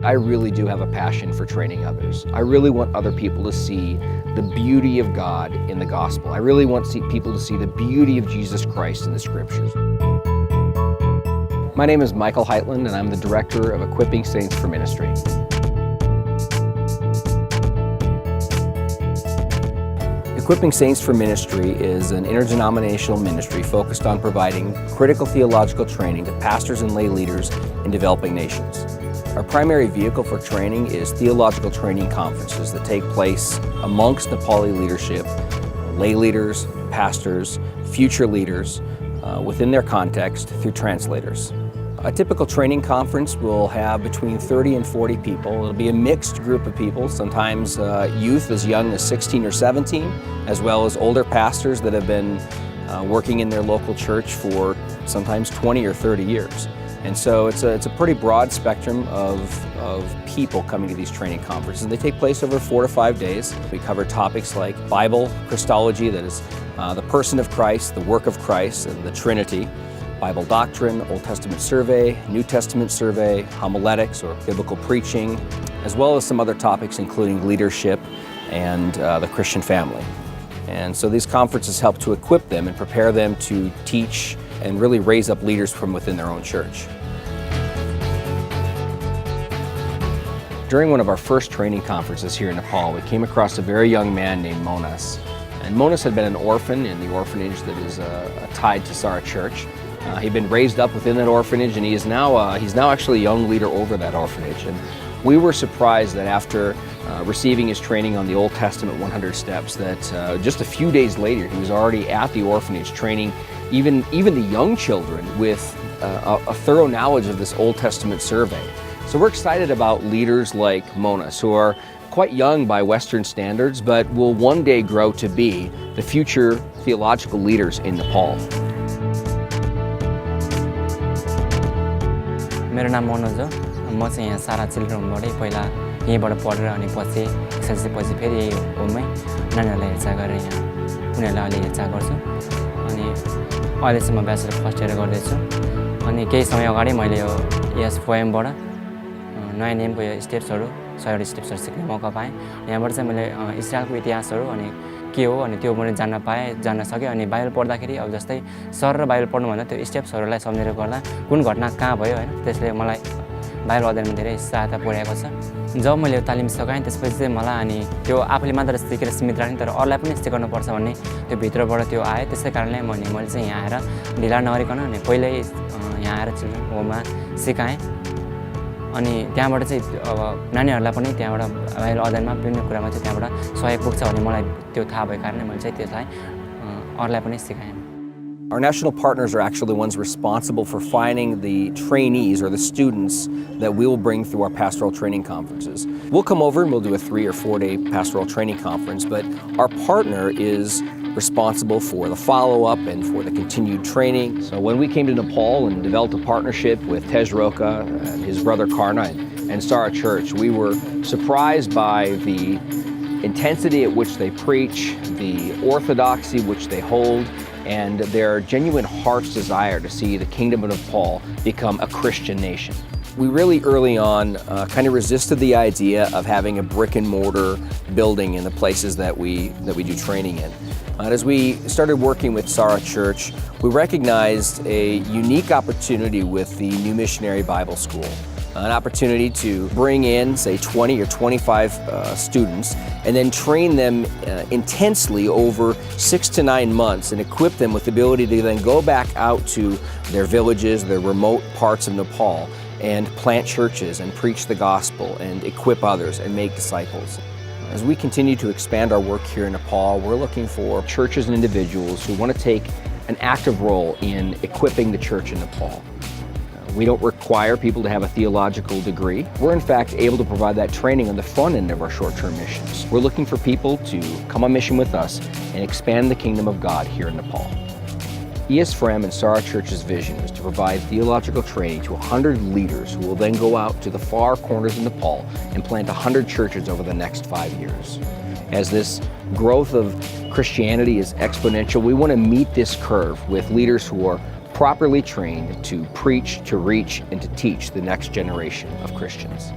I really do have a passion for training others. I really want other people to see the beauty of God in the gospel. I really want people to see the beauty of Jesus Christ in the scriptures. My name is Michael Heitland, and I'm the Director of Equipping Saints for Ministry. Equipping Saints for Ministry is an interdenominational ministry focused on providing critical theological training to pastors and lay leaders in developing nations. Our primary vehicle for training is theological training conferences that take place amongst Nepali leadership, lay leaders, pastors, future leaders, within their context through translators. A typical training conference will have between 30 and 40 people. It'll be a mixed group of people, sometimes youth as young as 16 or 17, as well as older pastors that have been working in their local church for sometimes 20 or 30 years. And so it's a pretty broad spectrum of people coming to these training conferences. They take place over 4 to 5 days. We cover topics like Bible, Christology, that is the person of Christ, the work of Christ, and the Trinity, Bible doctrine, Old Testament survey, New Testament survey, homiletics or biblical preaching, as well as some other topics including leadership and the Christian family. And so these conferences help to equip them and prepare them to teach and really raise up leaders from within their own church. During one of our first training conferences here in Nepal, we came across a very young man named Monas. And Monas had been an orphan in the orphanage that is tied to Sara Church. He'd been raised up within that orphanage, and he's now actually a young leader over that orphanage. And we were surprised that after receiving his training on the Old Testament 100 steps, that just a few days later he was already at the orphanage training even the young children with a thorough knowledge of this Old Testament survey. So we're excited about leaders like Monas, who are quite young by Western standards, but will one day grow to be the future theological leaders in Nepal. मेरो नाम मनोज हो म चाहिँ यहाँ सारा children होमबाटै पहिला यहीँबाट पढेर अनि पछि पछि फेरि यही होममै नानीहरूलाई हेरचाह गरेर यहाँ उनीहरूलाई अहिले हेरचाह गर्छु अनि अहिलेसम्म ब्याचलर फर्स्ट इयर गर्दैछु अनि केही समय अगाडि मैले यो यस पोएमबाट नयाँ नेमको यो स्टेप्सहरू 100 स्टेप्सहरू सिक्ने मौका पाएँ। यहाँबाट चाहिँ मैले इस्राएलको इतिहासहरू अनि के हो अनि त्यो मैले जान्न सकेँ अनि बाइबल पढ्दाखेरि अब जस्तै सर र बाइबल पढ्नुभन्दा त्यो स्टेप्सहरूलाई सम्झेर गर्दा कुन घटना कहाँ भयो हैन त्यसले मलाई बाइबल अध्ययनमा धेरै सहायता पुर्याएको छ। जब मैले यो तालिम सकाएँ त्यसपछि चाहिँ मलाई अनि त्यो आफूले मात्र सिकेर सीमित राख्ने तर अरूलाई पनि सिकाउनु पर्छ भन्ने त्यो भित्रबाट त्यो आयो। त्यसै कारणले मैले चाहिँ यहाँ आएर ढिला नगरिकन अनि पहिल्यै यहाँ आएर चिल्ड्रेन होममा सिकाएँ अनि त्यहाँबाट चाहिँ अब नानीहरूलाई पनि त्यहाँबाट बाइबल अध्ययनमा विभिन्न कुरामा चाहिँ त्यहाँबाट सहयोग पुग्छ भन्ने मलाई त्यो थाहा भएको कारणले मैले चाहिँ त्यसलाई अरूलाई पनि सिकाएँ। Our national partners are actually the ones responsible for finding the trainees or the students that we will bring through our pastoral training conferences. We'll come over and we'll do a 3 or 4 day pastoral training conference, but our partner is responsible for the follow-up and for the continued training. So when we came to Nepal and developed a partnership with Tej Roka and his brother Karna and Sara Church, we were surprised by the intensity at which they preach, the orthodoxy which they hold, and their genuine heart's desire to see the kingdom of Nepal become a Christian nation. We really early on kind of resisted the idea of having a brick and mortar building in the places that we do training in. And as we started working with Sara Church, we recognized a unique opportunity with the New Missionary Bible School. An opportunity to bring in, say, 20 or 25 students and then train them intensely over 6 to 9 months and equip them with the ability to then go back out to their villages, their remote parts of Nepal, and plant churches and preach the gospel and equip others and make disciples. As we continue to expand our work here in Nepal, we're looking for churches and individuals who want to take an active role in equipping the church in Nepal. We don't require people to have a theological degree. We're in fact able to provide that training on the front end of our short-term missions. We're looking for people to come on mission with us and expand the kingdom of God here in Nepal. ESFREM and Sara Church's vision is to provide theological training to 100 leaders who will then go out to the far corners of Nepal and plant 100 churches over the next 5 years. As this growth of Christianity is exponential, we want to meet this curve with leaders who are properly trained to preach, to reach, and to teach the next generation of Christians.